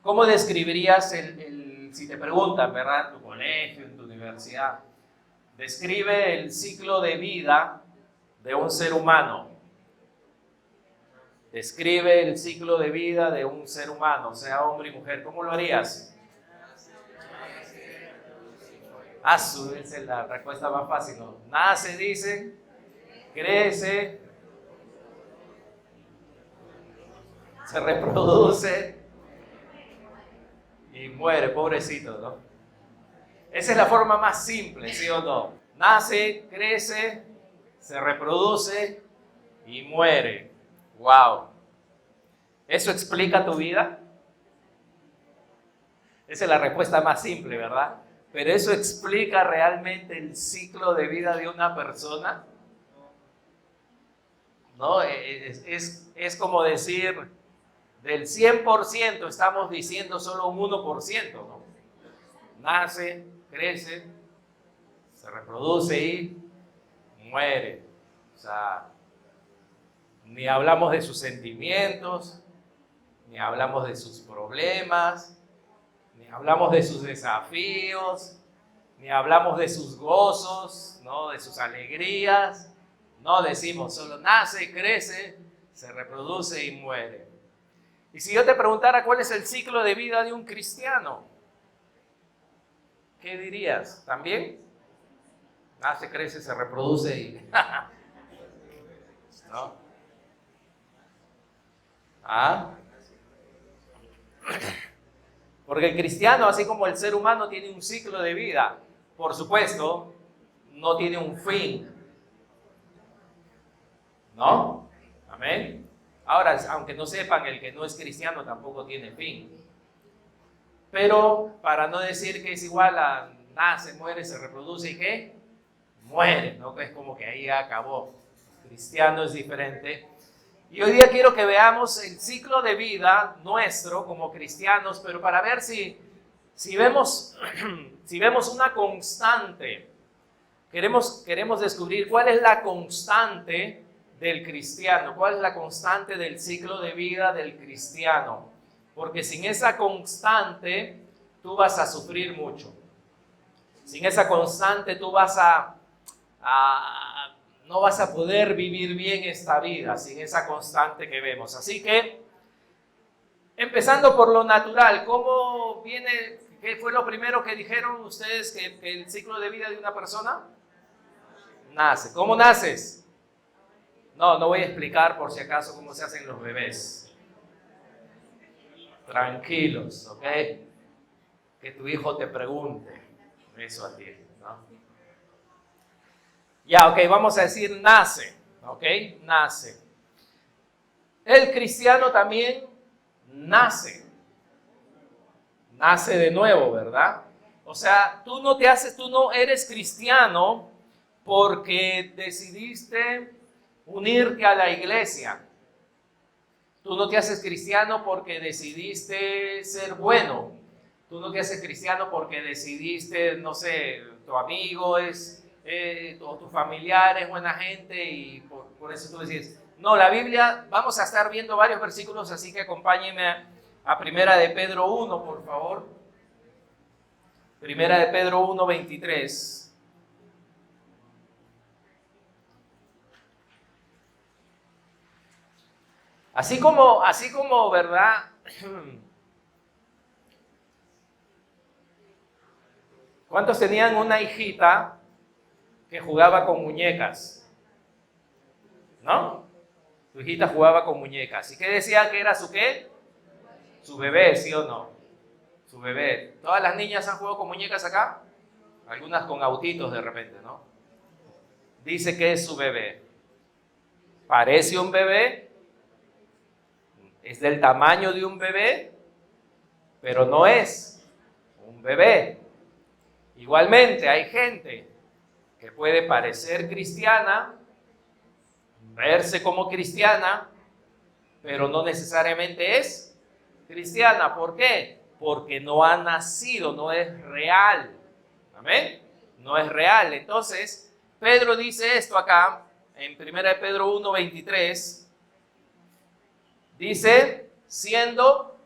¿Cómo describirías si te preguntan, ¿verdad? En tu colegio, en tu universidad, describe el ciclo de vida de un ser humano? Describe el ciclo de vida de un ser humano, sea hombre y mujer. ¿Cómo lo harías? Esa es la respuesta más fácil, ¿no? Nace, dice, crece, se reproduce y muere, pobrecito, ¿no? Esa es la forma más simple, ¿sí o no? Nace, crece, se reproduce y muere. ¡Wow! ¿Eso explica tu vida? Esa es la respuesta más simple, ¿verdad? Pero ¿eso explica realmente el ciclo de vida de una persona? ¿No? Es como decir, del 100% estamos diciendo solo un 1%, ¿no? Nace, crece, se reproduce y muere. O sea, ni hablamos de sus sentimientos, ni hablamos de sus problemas, ni hablamos de sus desafíos, ni hablamos de sus gozos, ¿no? De sus alegrías. No decimos, solo nace, crece, se reproduce y muere. Y si yo te preguntara cuál es el ciclo de vida de un cristiano, ¿qué dirías? ¿También? Nace, crece, se reproduce y... ¿no? ¿Ah? Porque el cristiano, así como el ser humano, tiene un ciclo de vida. Por supuesto, no tiene un fin. ¿No? Amén. Ahora, aunque no sepan, el que no es cristiano tampoco tiene fin. Pero para no decir que es igual a nace, muere, se reproduce y ¿qué? Muere, ¿no? Es como que ahí acabó. El cristiano es diferente. Y hoy día quiero que veamos el ciclo de vida nuestro como cristianos, pero para ver si vemos, si vemos una constante. Queremos descubrir cuál es la constante del cristiano, cuál es la constante del ciclo de vida del cristiano. Porque sin esa constante tú vas a sufrir mucho. Sin esa constante tú no vas a poder vivir bien esta vida, sin esa constante que vemos. Así que, empezando por lo natural, ¿cómo viene? ¿Qué fue lo primero que dijeron ustedes que el ciclo de vida de una persona? Nace. ¿Cómo naces? No voy a explicar por si acaso cómo se hacen los bebés. Tranquilos, ¿ok? Que tu hijo te pregunte eso a ti, ¿no? Ya, ok, vamos a decir nace, ¿ok? Nace. El cristiano también nace. Nace de nuevo, ¿verdad? O sea, tú no eres cristiano porque decidiste unirte a la iglesia. Tú no te haces cristiano porque decidiste ser bueno. Tú no te haces cristiano porque decidiste, no sé, tu amigo o tu familiar es buena gente y por eso tú decides. No, la Biblia, vamos a estar viendo varios versículos, así que acompáñenme a Primera de Pedro 1, por favor. Primera de Pedro 1, 23. Así como, ¿verdad? ¿Cuántos tenían una hijita que jugaba con muñecas? ¿No? Tu hijita jugaba con muñecas. ¿Y qué decía que era su qué? Su bebé, ¿sí o no? Su bebé. ¿Todas las niñas han jugado con muñecas acá? Algunas con autitos de repente, ¿no? Dice que es su bebé. Parece un bebé, es del tamaño de un bebé, pero no es un bebé. Igualmente hay gente que puede parecer cristiana, verse como cristiana, pero no necesariamente es cristiana. ¿Por qué? Porque no ha nacido, no es real. ¿Amén? No es real. Entonces, Pedro dice esto acá, en 1 Pedro 1, 23. Dice, siendo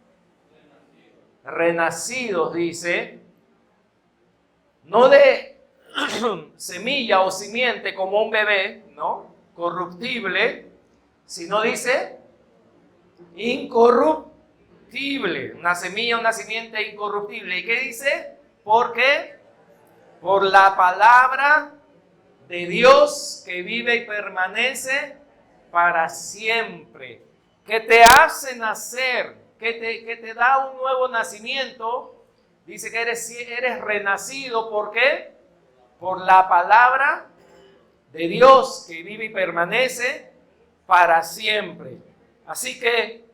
renacidos, dice, no de semilla o simiente como un bebé, ¿no? Corruptible, sino dice incorruptible. Una semilla, una simiente incorruptible. ¿Y qué dice? ¿Por qué? Por la palabra de Dios que vive y permanece para siempre, que te hace nacer, que te da un nuevo nacimiento. Dice que eres renacido. ¿Por qué? Por la palabra de Dios que vive y permanece para siempre. Así que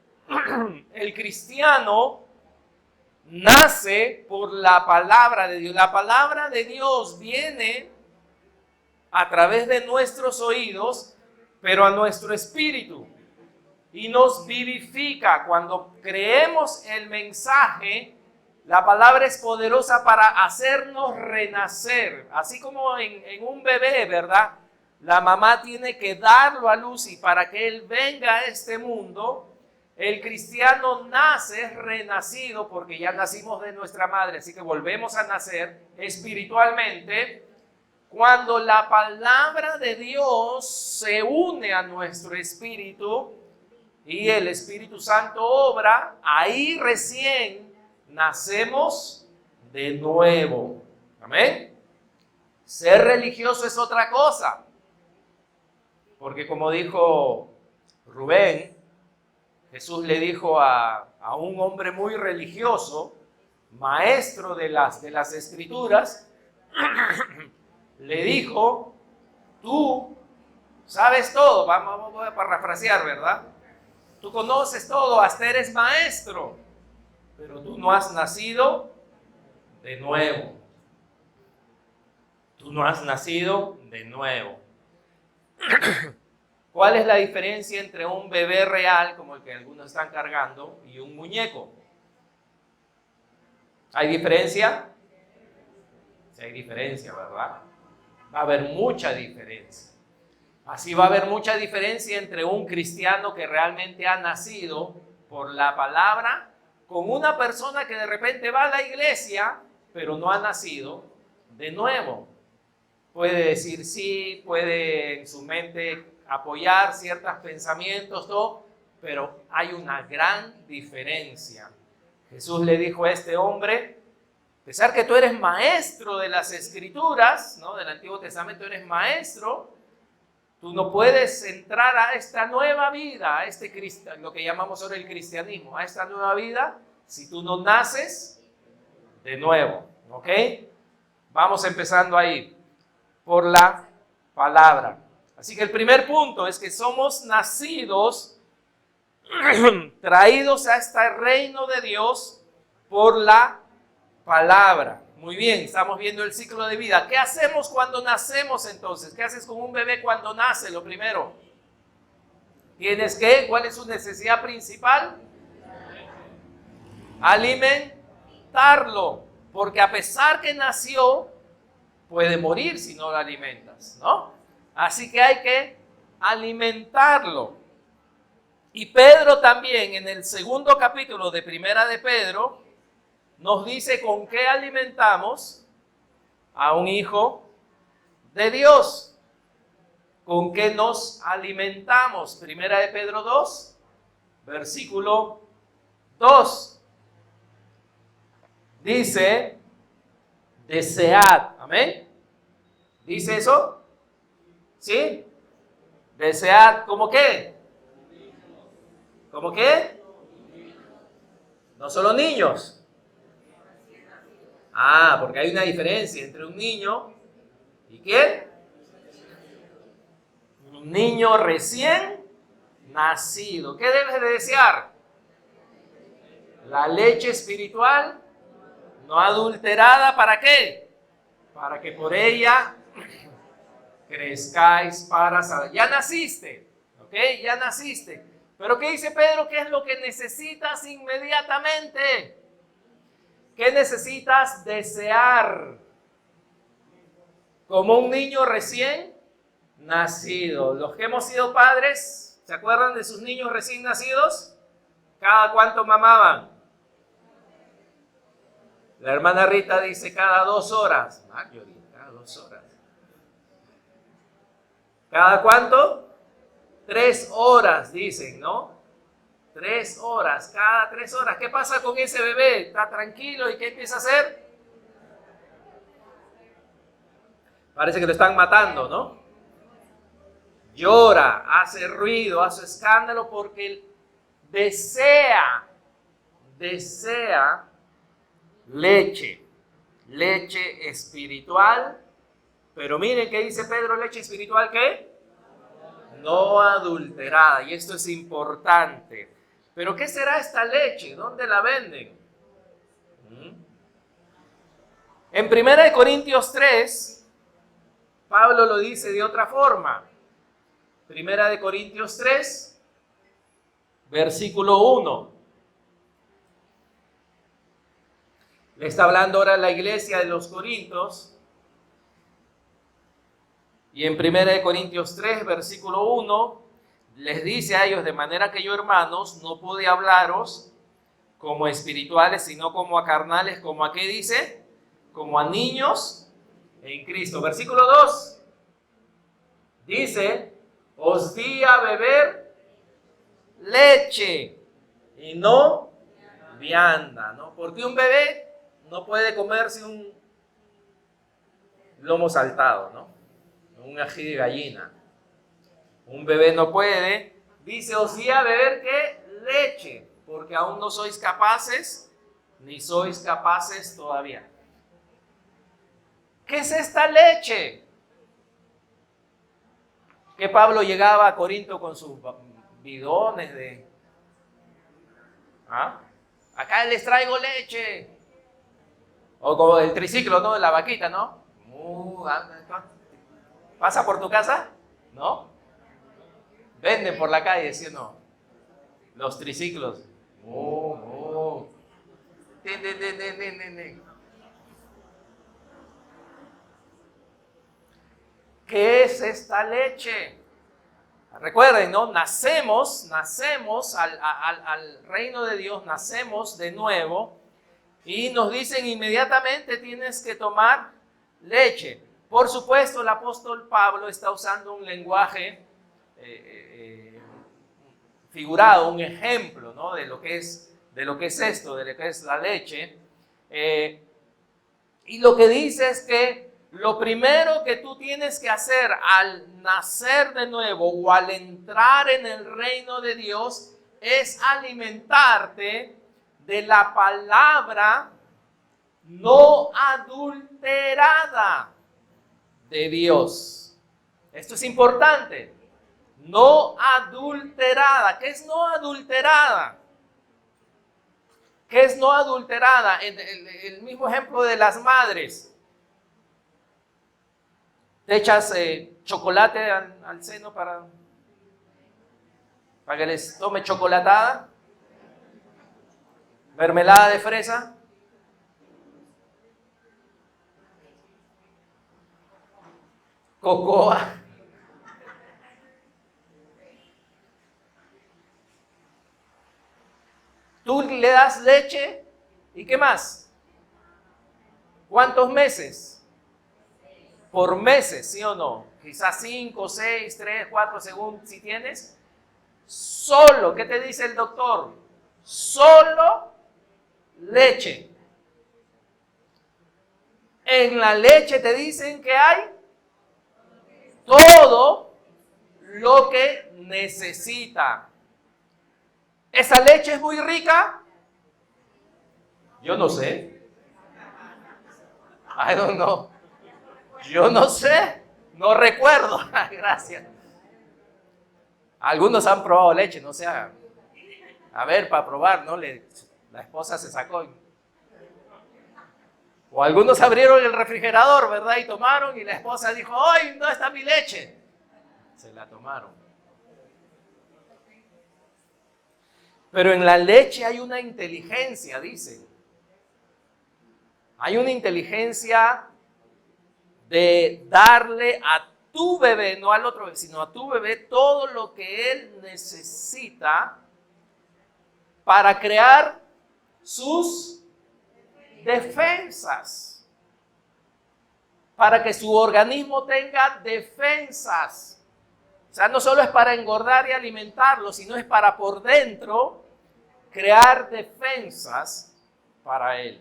el cristiano nace por la palabra de Dios. La palabra de Dios viene a través de nuestros oídos, pero a nuestro espíritu, y nos vivifica. Cuando creemos el mensaje, la palabra es poderosa para hacernos renacer. Así como en un bebé, ¿verdad? La mamá tiene que darlo a luz y para que él venga a este mundo, el cristiano nace renacido porque ya nacimos de nuestra madre, así que volvemos a nacer espiritualmente cuando la palabra de Dios se une a nuestro espíritu y el Espíritu Santo obra. Ahí recién nacemos de nuevo. Amén. Ser religioso es otra cosa, porque como dijo Rubén, Jesús le dijo a un hombre muy religioso, maestro de las Escrituras, le dijo: tú sabes todo. Vamos a parafrasear, ¿verdad? Tú conoces todo, hasta eres maestro, pero tú no has nacido de nuevo. Tú no has nacido de nuevo. ¿Cuál es la diferencia entre un bebé real, como el que algunos están cargando, y un muñeco? ¿Hay diferencia? Sí, hay diferencia, ¿verdad? Va a haber mucha diferencia. Así va a haber mucha diferencia entre un cristiano que realmente ha nacido por la palabra, con una persona que de repente va a la iglesia, pero no ha nacido de nuevo. Puede decir sí, puede en su mente apoyar ciertos pensamientos, todo, pero hay una gran diferencia. Jesús le dijo a este hombre: a pesar que tú eres maestro de las Escrituras, ¿no? Del Antiguo Testamento eres maestro, tú no puedes entrar a esta nueva vida, a lo que llamamos ahora el cristianismo, a esta nueva vida, si tú no naces de nuevo. ¿Ok? Vamos empezando ahí, por la palabra. Así que el primer punto es que somos nacidos, traídos a este reino de Dios por la palabra. Muy bien, estamos viendo el ciclo de vida. ¿Qué hacemos cuando nacemos entonces? ¿Qué haces con un bebé cuando nace? Lo primero, tienes que, ¿cuál es su necesidad principal? Alimentarlo, porque a pesar que nació, puede morir si no lo alimentas, ¿no? Así que hay que alimentarlo. Y Pedro también, en el segundo capítulo de Primera de Pedro, nos dice con qué alimentamos a un hijo de Dios. ¿Con qué nos alimentamos? Primera de Pedro 2, versículo 2. Dice: desead. Amén. ¿Dice eso? ¿Sí? Desead, ¿cómo qué? ¿Cómo qué? No solo niños. Ah, porque hay una diferencia entre un niño y ¿qué? Un niño recién nacido. ¿Qué debes de desear? La leche espiritual no adulterada. ¿Para qué? Para que por ella crezcáis para saber. Ya naciste, ¿ok? Ya naciste. Pero ¿qué dice Pedro? ¿Qué es lo que necesitas inmediatamente? ¿Qué necesitas desear? Como un niño recién nacido. Los que hemos sido padres, ¿se acuerdan de sus niños recién nacidos? ¿Cada cuánto mamaban? La hermana Rita dice cada 2 horas. Marjorie, cada 2 horas. ¿Cada cuánto? 3 horas, dicen, ¿no? 3 horas, cada 3 horas. ¿Qué pasa con ese bebé? ¿Está tranquilo y qué empieza a hacer? Parece que lo están matando, ¿no? Llora, hace ruido, hace escándalo porque desea leche espiritual. Pero miren qué dice Pedro, leche espiritual, ¿qué? No adulterada, y esto es importante. ¿Pero qué será esta leche? ¿Dónde la venden? En 1 Corintios 3, Pablo lo dice de otra forma. 1 Corintios 3, versículo 1. Le está hablando ahora a la iglesia de los Corintios. Y en 1 Corintios 3, versículo 1, les dice a ellos, de manera que yo, hermanos, no pude hablaros como espirituales, sino como a carnales, como a qué dice, como a niños en Cristo. Versículo 2, dice, os di a beber leche y no vianda, ¿no? Porque un bebé no puede comerse un lomo saltado, ¿no? Un ají de gallina. Un bebé no puede. Dice, os di a beber ¿qué? Leche, porque aún no sois capaces, ni sois capaces todavía. ¿Qué es esta leche? Que Pablo llegaba a Corinto con sus bidones de... Acá les traigo leche. O como el triciclo, ¿no? De la vaquita, ¿no? ¿Pasa por tu casa? ¿No? Venden por la calle, ¿sí o no? Los triciclos. ¿Qué es esta leche? Recuerden, ¿no? Nacemos al reino de Dios, nacemos de nuevo y nos dicen inmediatamente tienes que tomar leche. Por supuesto, el apóstol Pablo está usando un lenguaje figurado, un ejemplo, ¿no? de lo que es esto, de lo que es la leche. Y lo que dice es que lo primero que tú tienes que hacer al nacer de nuevo o al entrar en el reino de Dios es alimentarte de la palabra no adulterada de Dios. Esto es importante. No adulterada. ¿Qué es no adulterada? ¿Qué es no adulterada? El mismo ejemplo de las madres. Te echas chocolate al seno para que les tome chocolatada. Mermelada de fresa. Cocoa. Tú le das leche y ¿qué más? ¿Cuántos meses? Por meses, ¿sí o no? Quizás 5, 6, 3, 4, según si tienes. Solo, ¿qué te dice el doctor? Solo leche. En la leche te dicen que hay todo lo que necesita. ¿Esa leche es muy rica? Yo no sé. I don't know. Yo no sé. No recuerdo. Gracias. Algunos han probado leche, no sé. A ver, para probar, ¿no? La esposa se sacó. O algunos abrieron el refrigerador, ¿verdad? Y tomaron y la esposa dijo, ¡ay, no está mi leche! Se la tomaron. Pero en la leche hay una inteligencia, dicen. Hay una inteligencia de darle a tu bebé, no al otro bebé, sino a tu bebé todo lo que él necesita para crear sus defensas. Para que su organismo tenga defensas. O sea, no solo es para engordar y alimentarlo, sino es para por dentro crear defensas para él.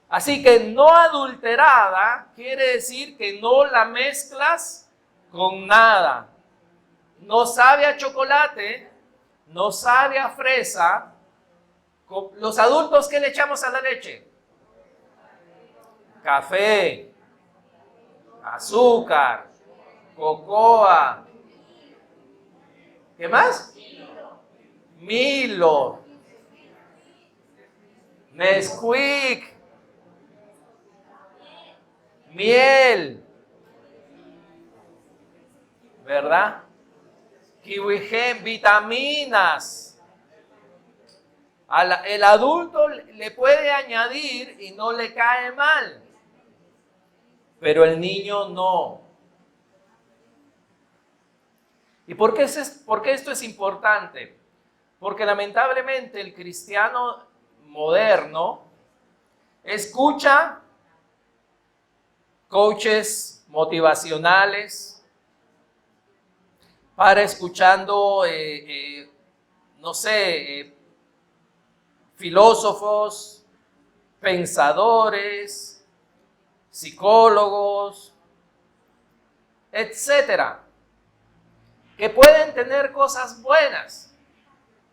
Así que no adulterada quiere decir que no la mezclas con nada. No sabe a chocolate, no sabe a fresa. Los adultos, ¿qué le echamos a la leche? Café, azúcar, cocoa. ¿Qué más? Milo, Nesquik, miel, ¿verdad? Kiwi Gen, vitaminas. El adulto le puede añadir y no le cae mal, pero el niño no. ¿Y por qué esto es importante? Porque lamentablemente el cristiano moderno escucha coaches motivacionales, para escuchando, no sé, filósofos, pensadores, psicólogos, etcétera, que pueden tener cosas buenas,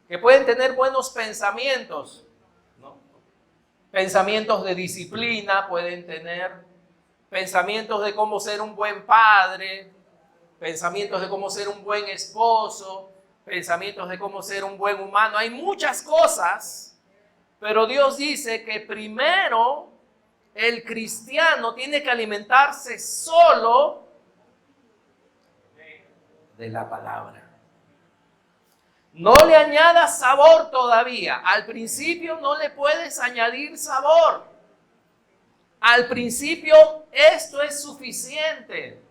que pueden tener buenos pensamientos, ¿no? Pensamientos de disciplina, pueden tener pensamientos de cómo ser un buen padre, pensamientos de cómo ser un buen esposo, pensamientos de cómo ser un buen humano. Hay muchas cosas, pero Dios dice que primero el cristiano tiene que alimentarse solo de la palabra. No le añadas sabor todavía. Al principio no le puedes añadir sabor. Al principio esto es suficiente.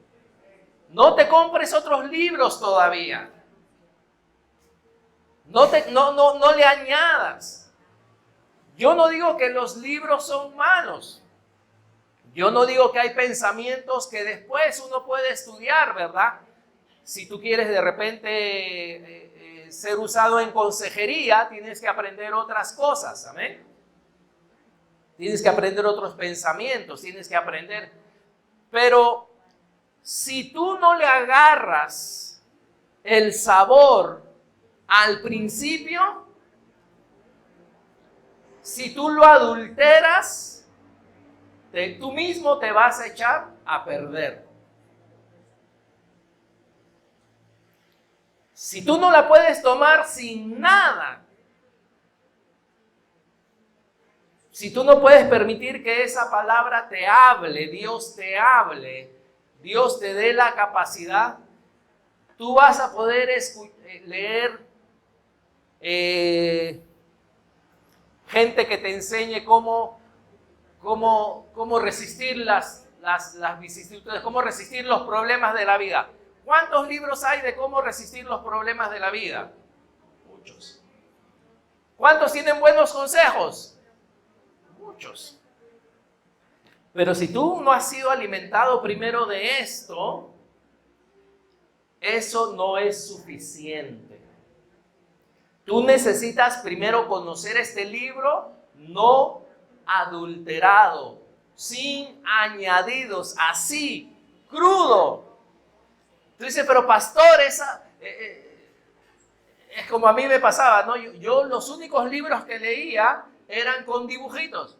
No te compres otros libros todavía. No le añadas. Yo no digo que los libros son malos. Yo no digo que hay pensamientos que después uno puede estudiar, ¿verdad? Si tú quieres de repente ser usado en consejería, tienes que aprender otras cosas, ¿amén? Tienes que aprender otros pensamientos, tienes que aprender. Pero si tú no le agarras el sabor al principio, si tú lo adulteras, tú mismo te vas a echar a perder. Si tú no la puedes tomar sin nada, si tú no puedes permitir que esa palabra te hable, Dios te hable, Dios te dé la capacidad, tú vas a poder leer gente que te enseñe cómo resistir las vicisitudes, cómo resistir los problemas de la vida. ¿Cuántos libros hay de cómo resistir los problemas de la vida? Muchos. ¿Cuántos tienen buenos consejos? Muchos. Pero si tú no has sido alimentado primero de esto, eso no es suficiente. Tú necesitas primero conocer este libro no adulterado, sin añadidos, así, crudo. Tú dices, pero pastor, es como a mí me pasaba, ¿no? Yo los únicos libros que leía eran con dibujitos.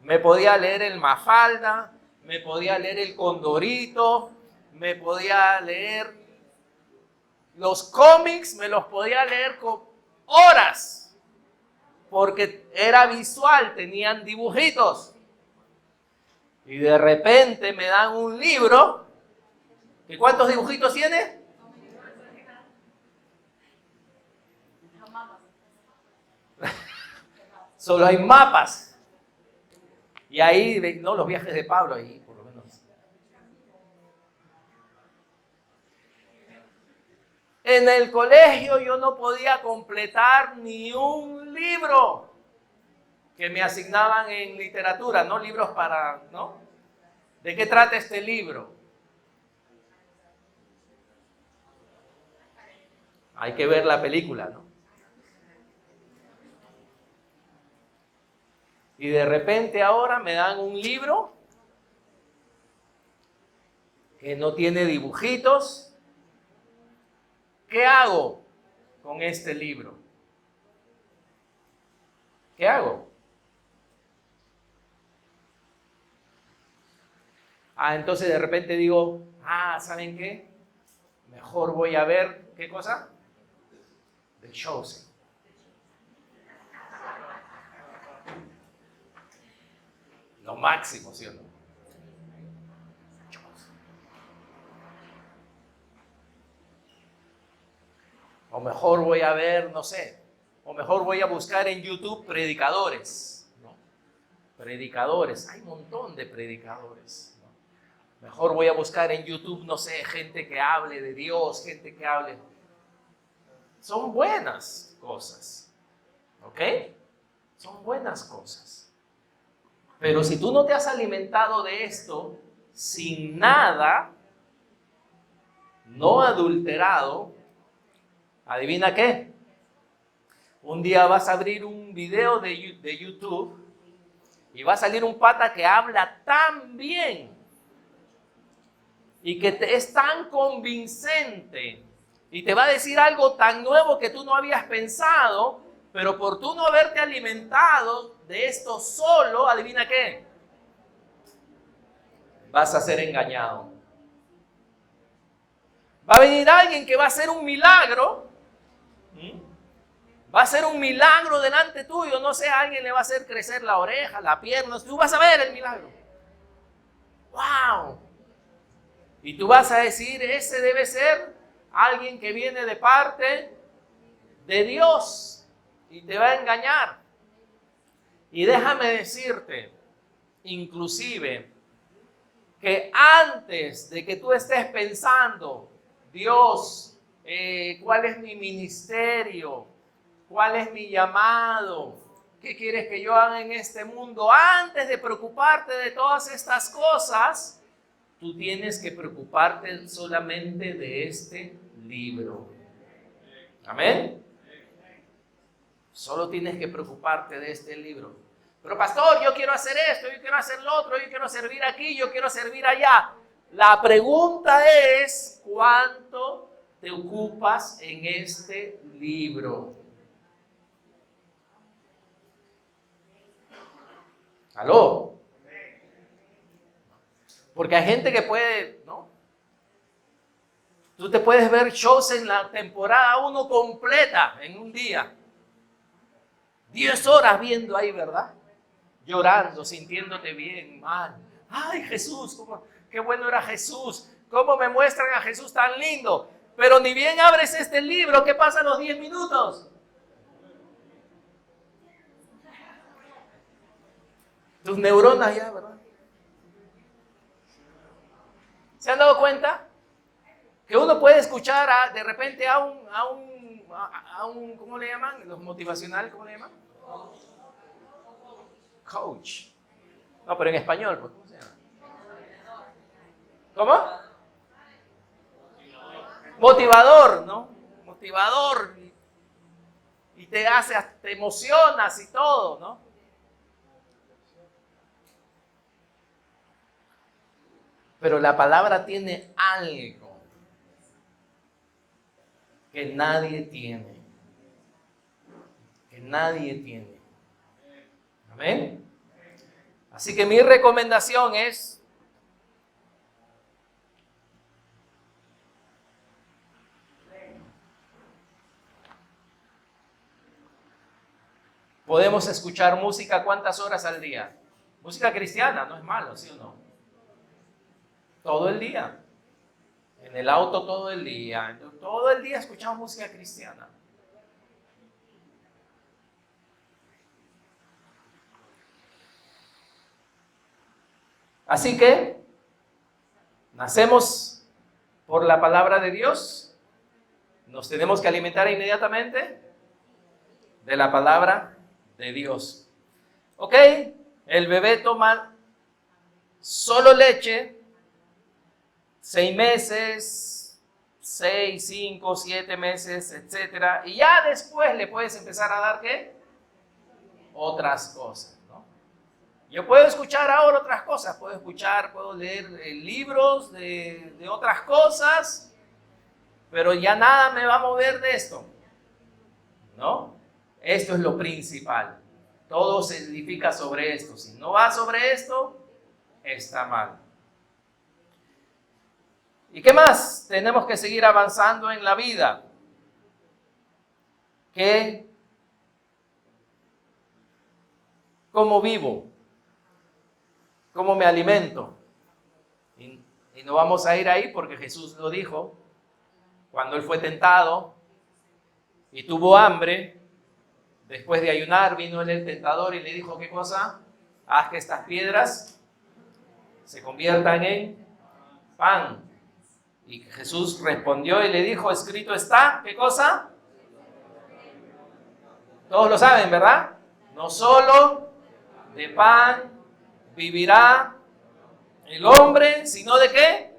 Me podía leer el Mafalda, me podía leer el Condorito, me podía leer los cómics, me los podía leer con horas, porque era visual, tenían dibujitos. Y de repente me dan un libro, ¿y cuántos dibujitos tiene? Solo hay mapas. Y ahí, no, los viajes de Pablo, ahí por lo menos. En el colegio yo no podía completar ni un libro. que me asignaban en literatura, no libros para, ¿no? ¿De qué trata este libro? Hay que ver la película, ¿no? Y de repente ahora me dan un libro que no tiene dibujitos. ¿Qué hago con este libro? ¿Qué hago? Entonces de repente digo, ¿saben qué? Mejor voy a ver, ¿qué cosa? The Chosen. Lo máximo, ¿sí o no? O mejor voy a ver, no sé, o mejor voy a buscar en YouTube predicadores, ¿no? Predicadores, hay un montón de predicadores, ¿no? Mejor voy a buscar en YouTube, no sé, gente que hable de Dios, gente que hable. Son buenas cosas, ¿ok? Son buenas cosas. Pero si tú no te has alimentado de esto sin nada, no adulterado, ¿adivina qué? Un día vas a abrir un video de YouTube y va a salir un pata que habla tan bien y que es tan convincente y te va a decir algo tan nuevo que tú no habías pensado, pero por tú no haberte alimentado de esto solo, ¿adivina qué? Vas a ser engañado. Va a venir alguien que va a hacer un milagro. Va a ser un milagro delante tuyo. No sé, a alguien le va a hacer crecer la oreja, la pierna. Tú vas a ver el milagro. ¡Wow! Y tú vas a decir, ese debe ser alguien que viene de parte de Dios. Y te va a engañar. Y déjame decirte, inclusive, que antes de que tú estés pensando, Dios, ¿cuál es mi ministerio? ¿Cuál es mi llamado? ¿Qué quieres que yo haga en este mundo? Antes de preocuparte de todas estas cosas, tú tienes que preocuparte solamente de este libro. Amén. Solo tienes que preocuparte de este libro. Pero pastor, yo quiero hacer esto, yo quiero hacer lo otro, yo quiero servir aquí, yo quiero servir allá. La pregunta es, ¿cuánto te ocupas en este libro? ¿Aló? Porque hay gente que puede, ¿no? Tú te puedes ver shows en la temporada 1 completa en un día. 10 horas viendo ahí, ¿verdad? Llorando, sintiéndote bien, mal. Ay, Jesús, qué bueno era Jesús. Cómo me muestran a Jesús tan lindo. Pero ni bien abres este libro, ¿qué pasa en los 10 minutos? Tus neuronas ya, ¿verdad? ¿Se han dado cuenta? Que uno puede escuchar de repente a un, ¿cómo le llaman? Los motivacionales, ¿cómo le llaman? Coach. No, pero en español, pues, ¿cómo se llama? ¿Cómo? Motivador, ¿no? Motivador. Y te hace, te emocionas y todo, ¿no? Pero la palabra tiene algo que nadie tiene. Que nadie tiene. Amén. Así que mi recomendación es podemos escuchar música ¿cuántas horas al día? Música cristiana, no es malo, ¿sí o no? Todo el día. En el auto todo el día. Todo el día escuchamos música cristiana. Así que nacemos por la palabra de Dios. Nos tenemos que alimentar inmediatamente de la palabra de Dios. ¿Ok? El bebé toma solo leche, 6 meses, 6, 5, 7 meses, etc. Y ya después le puedes empezar a dar, ¿qué? Otras cosas, ¿no? Yo puedo escuchar ahora otras cosas, puedo leer libros de otras cosas, pero ya nada me va a mover de esto, ¿no? Esto es lo principal. Todo se edifica sobre esto. Si no va sobre esto, está mal. ¿Y qué más? Tenemos que seguir avanzando en la vida. ¿Cómo vivo? ¿Cómo me alimento? Y no vamos a ir ahí porque Jesús lo dijo. Cuando Él fue tentado y tuvo hambre, después de ayunar, vino el tentador y le dijo, ¿qué cosa? Haz que estas piedras se conviertan en pan. Y Jesús respondió y le dijo, escrito está, ¿qué cosa? Todos lo saben, ¿verdad? No solo de pan vivirá el hombre, sino ¿de qué?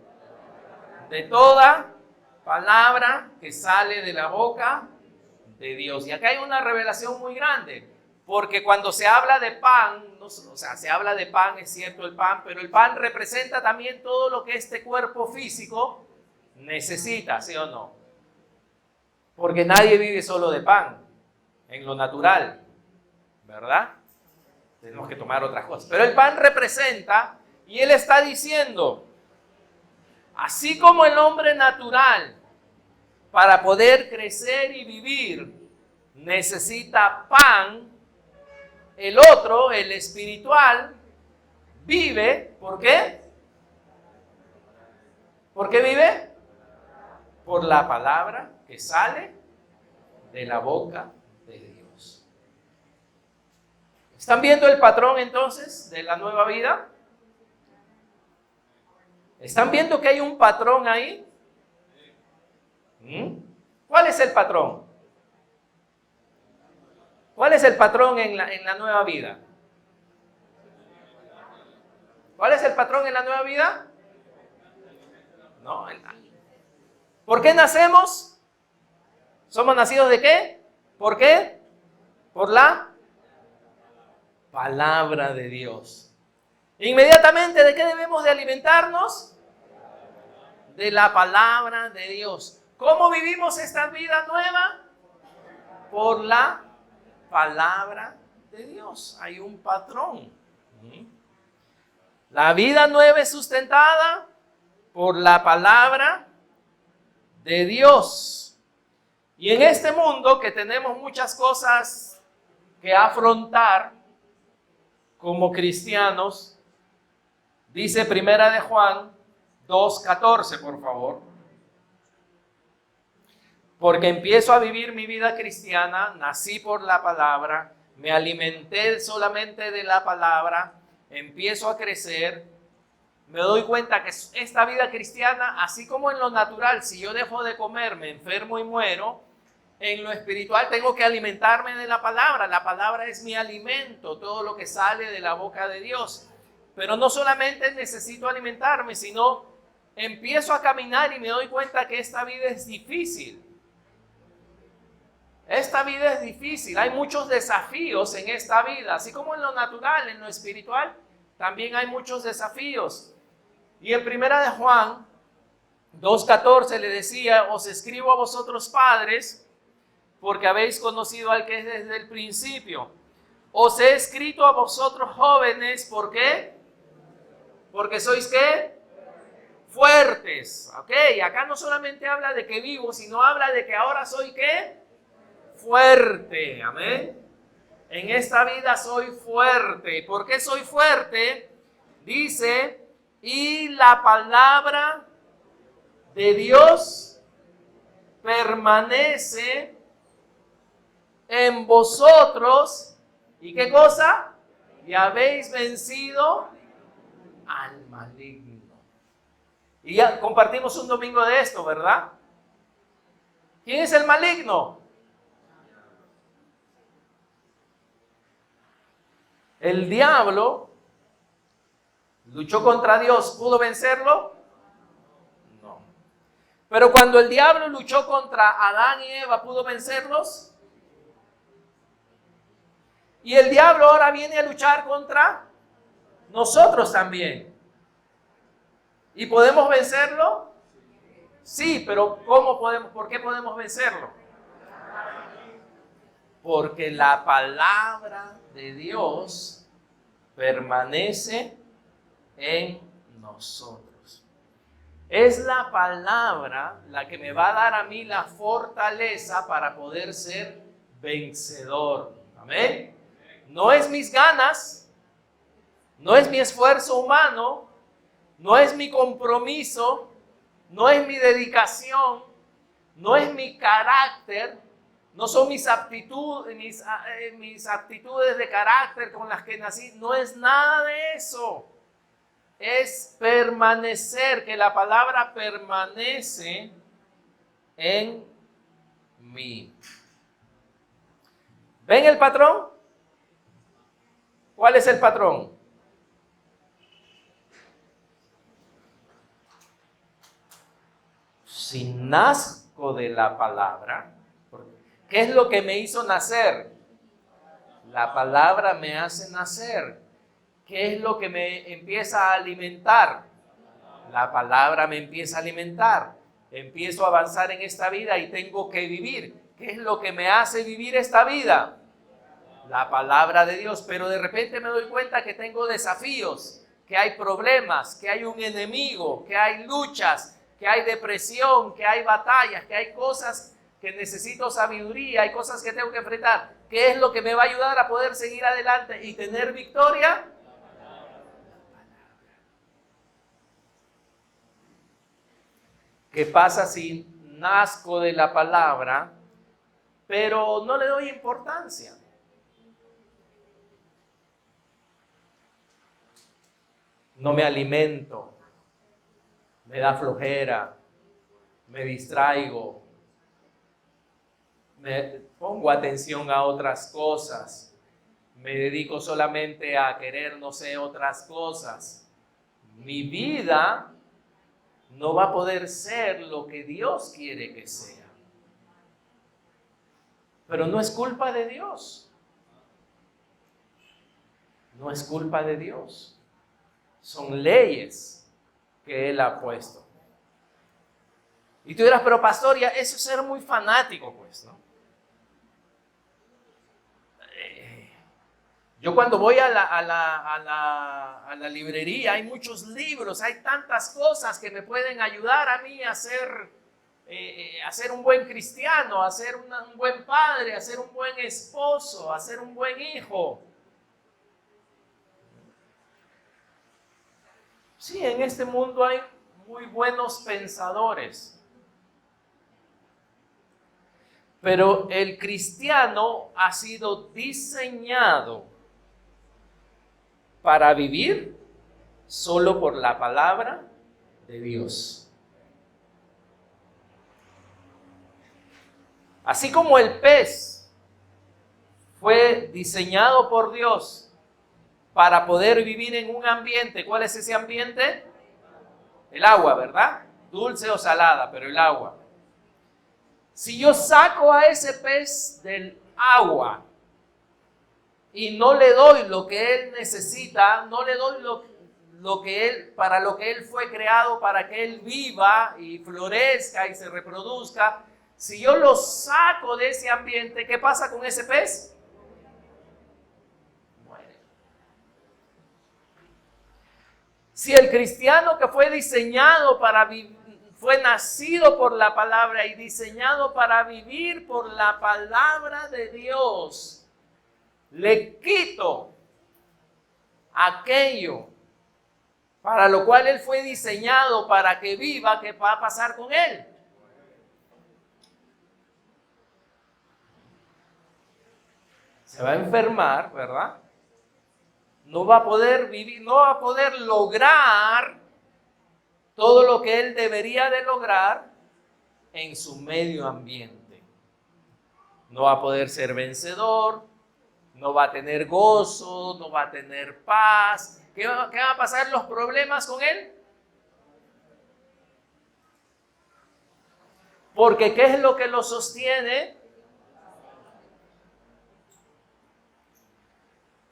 De toda palabra que sale de la boca de Dios. Y acá hay una revelación muy grande, porque cuando se habla de pan, se habla de pan, es cierto el pan, pero el pan representa también todo lo que este cuerpo físico necesita, ¿sí o no? Porque nadie vive solo de pan, en lo natural, ¿verdad? Tenemos que tomar otras cosas. Pero el pan representa, y Él está diciendo, así como el hombre natural, para poder crecer y vivir, necesita pan, el otro, el espiritual, vive, ¿por qué? ¿Por qué vive? Por la palabra que sale de la boca de Dios. ¿Están viendo el patrón entonces de la nueva vida? ¿Están viendo que hay un patrón ahí? ¿Cuál es el patrón? ¿Cuál es el patrón en la nueva vida? ¿Cuál es el patrón en la nueva vida? No. ¿Por qué nacemos? ¿Somos nacidos de qué? ¿Por qué? Por la palabra de Dios. Inmediatamente, ¿de qué debemos de alimentarnos? De la palabra de Dios. ¿Cómo vivimos esta vida nueva? Por la palabra de Dios. Hay un patrón. La vida nueva es sustentada por la palabra de Dios. Y en este mundo que tenemos muchas cosas que afrontar como cristianos, dice Primera de Juan 2:14, por favor. Porque empiezo a vivir mi vida cristiana, nací por la palabra, me alimenté solamente de la palabra, empiezo a crecer, me doy cuenta que esta vida cristiana, así como en lo natural, si yo dejo de comer, me enfermo y muero, en lo espiritual tengo que alimentarme de la palabra es mi alimento, todo lo que sale de la boca de Dios. Pero no solamente necesito alimentarme, sino empiezo a caminar y me doy cuenta que esta vida es difícil. Esta vida es difícil, hay muchos desafíos en esta vida, así como en lo natural, en lo espiritual, también hay muchos desafíos. Y en Primera de Juan 2:14 le decía, os escribo a vosotros padres, porque habéis conocido al que es desde el principio. Os he escrito a vosotros jóvenes, ¿por qué? Porque sois ¿qué? Fuertes. Ok, acá no solamente habla de que vivo, sino habla de que ahora soy ¿qué? Fuerte. Amén. En esta vida soy fuerte. ¿Por qué soy fuerte? Dice, y la palabra de Dios permanece en vosotros. ¿Y qué cosa? Y habéis vencido al maligno. Y ya compartimos un domingo de esto, ¿verdad? ¿Quién es el maligno? El diablo luchó contra Dios, ¿pudo vencerlo? No. Pero cuando el diablo luchó contra Adán y Eva, ¿pudo vencerlos? Y el diablo ahora viene a luchar contra nosotros también. ¿Y podemos vencerlo? Sí, pero ¿por qué podemos vencerlo? Porque la palabra de Dios permanece en nosotros. Es la palabra la que me va a dar a mí la fortaleza para poder ser vencedor. Amén. No es mis ganas, no es mi esfuerzo humano, no es mi compromiso, no es mi dedicación, no es mi carácter, no son mis aptitudes de carácter con las que nací, no es nada de eso. Es permanecer, que la palabra permanece en mí. ¿Ven el patrón? ¿Cuál es el patrón? Si nazco de la palabra, ¿qué es lo que me hizo nacer? La palabra me hace nacer. ¿Qué es lo que me empieza a alimentar? La palabra me empieza a alimentar. Empiezo a avanzar en esta vida y tengo que vivir. ¿Qué es lo que me hace vivir esta vida? La palabra de Dios. Pero de repente me doy cuenta que tengo desafíos, que hay problemas, que hay un enemigo, que hay luchas, que hay depresión, que hay batallas, que hay cosas que necesito sabiduría, hay cosas que tengo que enfrentar. ¿Qué es lo que me va a ayudar a poder seguir adelante y tener victoria? ¿Qué pasa si nazco de la palabra, pero no le doy importancia? No me alimento, me da flojera, me distraigo, me pongo atención a otras cosas, me dedico solamente a querer, no sé, otras cosas. Mi vida no va a poder ser lo que Dios quiere que sea. Pero no es culpa de Dios. No es culpa de Dios. Son leyes que Él ha puesto. Y tú dirás, pero pastor, ya eso es ser muy fanático, pues, ¿no? Yo cuando voy a la librería hay muchos libros, hay tantas cosas que me pueden ayudar a mí a ser un buen cristiano, a ser un buen padre, a ser un buen esposo, a ser un buen hijo. Sí, en este mundo hay muy buenos pensadores. Pero el cristiano ha sido diseñado para vivir solo por la palabra de Dios. Así como el pez fue diseñado por Dios para poder vivir en un ambiente. ¿Cuál es ese ambiente? El agua, ¿verdad? Dulce o salada, pero el agua. Si yo saco a ese pez del agua y no le doy lo que él necesita, no le doy para lo que él fue creado, para que él viva y florezca y se reproduzca, si yo lo saco de ese ambiente, ¿qué pasa con ese pez? Muere. Si el cristiano que fue diseñado para vivir, fue nacido por la palabra y diseñado para vivir por la palabra de Dios, le quito aquello para lo cual él fue diseñado para que viva, ¿qué va a pasar con él? Se va a enfermar, ¿verdad? No va a poder vivir, no va a poder lograr todo lo que él debería de lograr en su medio ambiente. No va a poder ser vencedor, no va a tener gozo, no va a tener paz. ¿Qué va a pasar los problemas con él? Porque ¿qué es lo que lo sostiene?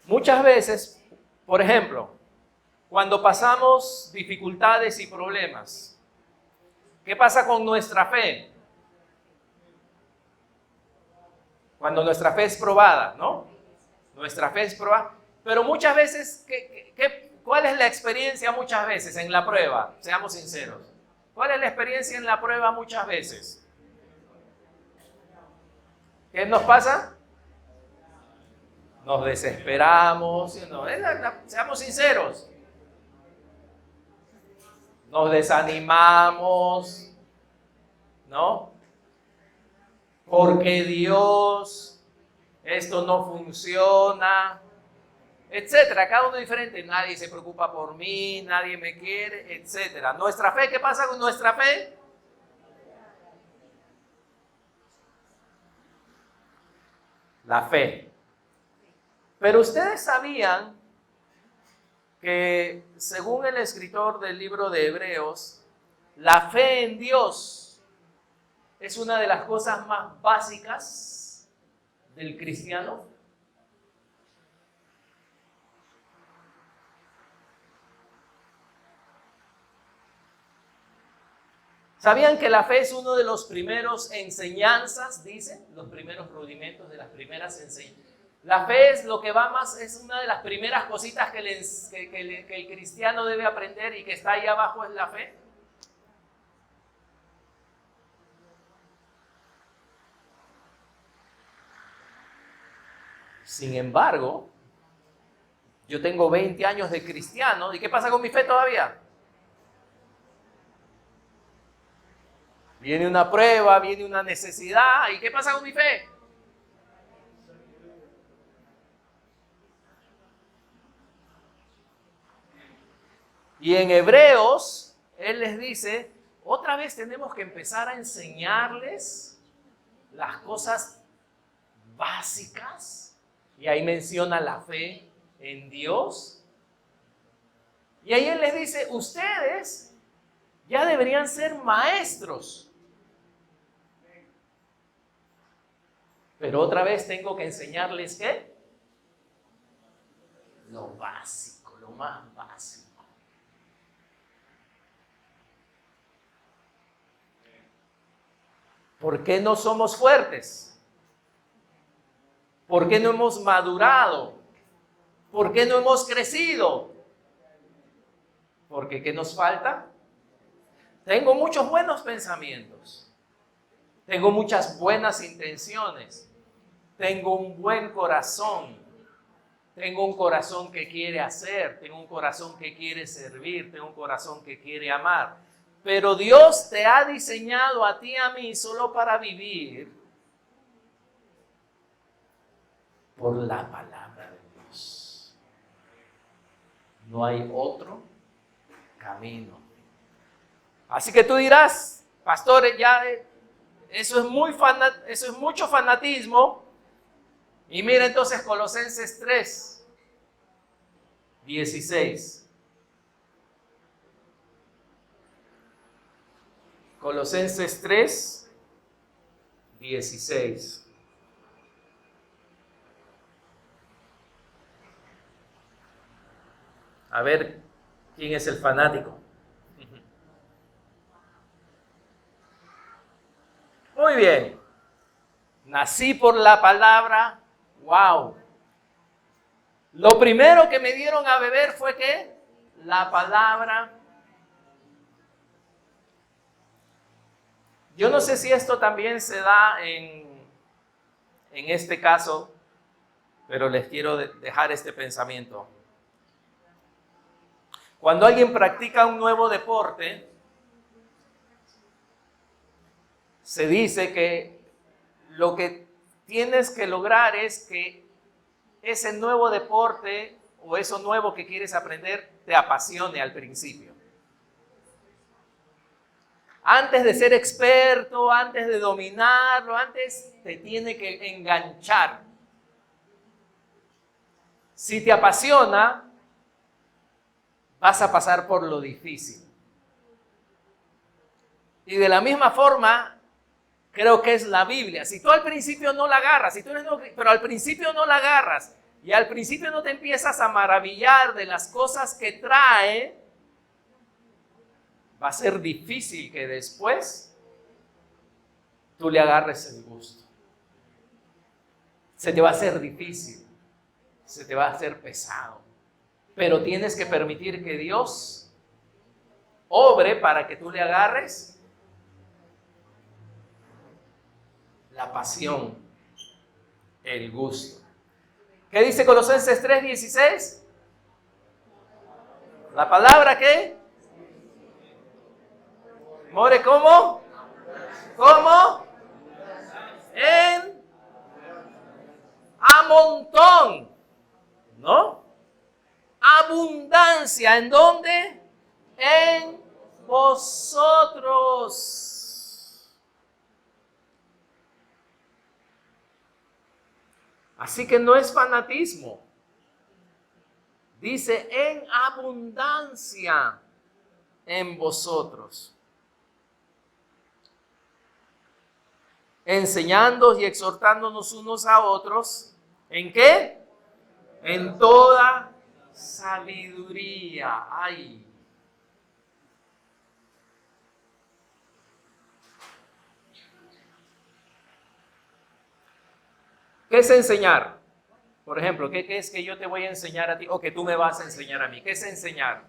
Muchas veces, por ejemplo, cuando pasamos dificultades y problemas, ¿qué pasa con nuestra fe? Cuando nuestra fe es probada, ¿no? Nuestra fe es probada. Pero muchas veces, ¿cuál es la experiencia muchas veces en la prueba? Seamos sinceros. ¿Cuál es la experiencia en la prueba muchas veces? ¿Qué nos pasa? Nos desesperamos, ¿no? Seamos sinceros. Nos desanimamos, ¿no? Porque Dios, esto no funciona, etcétera. Cada uno es diferente. Nadie se preocupa por mí, nadie me quiere, etcétera. Nuestra fe, ¿qué pasa con nuestra fe? La fe. Pero ustedes sabían que, según el escritor del libro de Hebreos, la fe en Dios es una de las cosas más básicas del cristiano. ¿Sabían que la fe es uno de los primeros enseñanzas, dicen? Los primeros rudimentos de las primeras enseñanzas. La fe es lo que va más, es una de las primeras cositas que el cristiano debe aprender y que está ahí abajo es la fe. Sin embargo, yo tengo 20 años de cristiano, ¿y qué pasa con mi fe todavía? Viene una prueba, viene una necesidad, ¿y qué pasa con mi fe? Y en Hebreos, él les dice, otra vez tenemos que empezar a enseñarles las cosas básicas. Y ahí menciona la fe en Dios. Y ahí él les dice, ustedes ya deberían ser maestros. Pero otra vez tengo que enseñarles ¿qué? Lo básico, lo más básico. ¿Por qué no somos fuertes? ¿Por qué no hemos madurado? ¿Por qué no hemos crecido? Porque ¿qué nos falta? Tengo muchos buenos pensamientos. Tengo muchas buenas intenciones. Tengo un buen corazón. Tengo un corazón que quiere hacer. Tengo un corazón que quiere servir. Tengo un corazón que quiere amar. Pero Dios te ha diseñado a ti y a mí solo para vivir por la palabra de Dios. No hay otro camino. Así que tú dirás, pastor, ya eso es mucho fanatismo. Y mira entonces Colosenses 3, 16. Colosenses 3, 16. A ver, ¿quién es el fanático? Muy bien. Nací por la palabra. ¡Wow! Lo primero que me dieron a beber fue ¿qué? La palabra. Yo no sé si esto también se da en este caso, pero les quiero dejar este pensamiento. Cuando alguien practica un nuevo deporte, se dice que lo que tienes que lograr es que ese nuevo deporte o eso nuevo que quieres aprender te apasione al principio. Antes de ser experto, antes de dominarlo, antes te tiene que enganchar. Si te apasiona, vas a pasar por lo difícil. Y de la misma forma, creo que es la Biblia. Si tú al principio no la agarras, pero al principio no la agarras, y al principio no te empiezas a maravillar de las cosas que trae, va a ser difícil que después tú le agarres el gusto. Se te va a hacer difícil, se te va a hacer pesado, pero tienes que permitir que Dios obre para que tú le agarres la pasión, el gusto. ¿Qué dice Colosenses 3:16? La palabra ¿qué? More, ¿cómo? ¿Cómo? En a montón, ¿no? Abundancia, ¿en dónde? En vosotros. Así que no es fanatismo. Dice en abundancia en vosotros. Enseñándonos y exhortándonos unos a otros. ¿En qué? En toda sabiduría. Ay. ¿Qué es enseñar? Por ejemplo, ¿qué es que yo te voy a enseñar a ti o que tú me vas a enseñar a mí? ¿Qué es enseñar?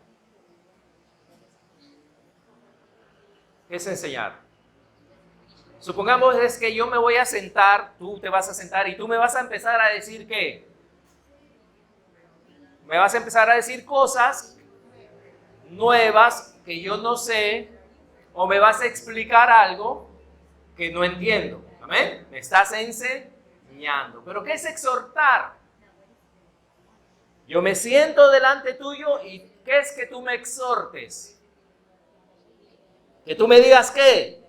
¿Qué es enseñar? Supongamos es que yo me voy a sentar, tú te vas a sentar y tú me vas a empezar a decir ¿qué? Me vas a empezar a decir cosas nuevas que yo no sé o me vas a explicar algo que no entiendo. ¿Amén? Me estás enseñando. ¿Pero qué es exhortar? Yo me siento delante tuyo y ¿qué es que tú me exhortes? Que tú me digas ¿qué?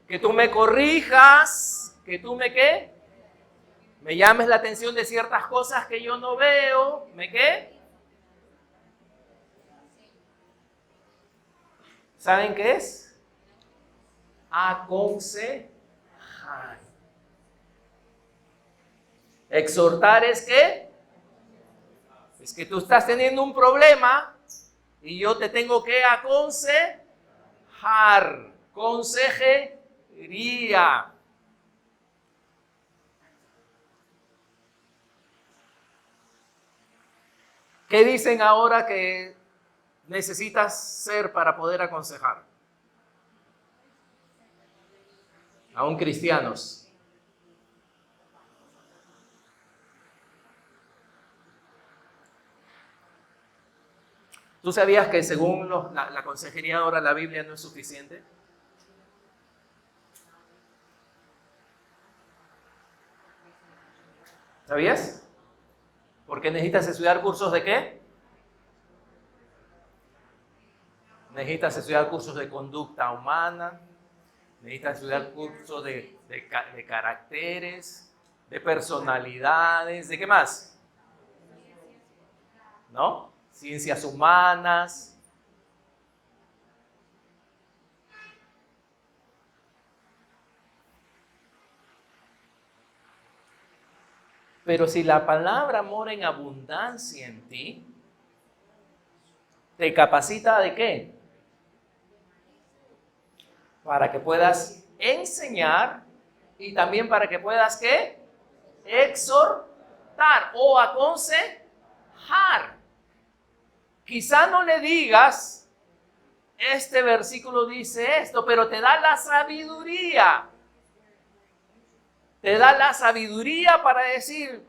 Que tú me corrijas, que tú me ¿qué? Me llames la atención de ciertas cosas que yo no veo, ¿me qué? ¿Saben qué es? Aconsejar. Exhortar es ¿qué? Es que tú estás teniendo un problema y yo te tengo que aconsejar. Consejería. ¿Qué dicen ahora que necesitas ser para poder aconsejar? Aún cristianos. ¿Tú sabías que según la consejería ahora la Biblia no es suficiente? ¿Sabías? Porque necesitas estudiar cursos de ¿qué? Necesitas estudiar cursos de conducta humana, necesitas estudiar cursos de caracteres, de personalidades, ¿de qué más? ¿No? Ciencias humanas. Pero si la palabra mora en abundancia en ti, ¿te capacita de qué? Para que puedas enseñar y también para que puedas ¿qué? Exhortar o aconsejar. Quizá no le digas, este versículo dice esto, pero te da la sabiduría. Te da la sabiduría para decir,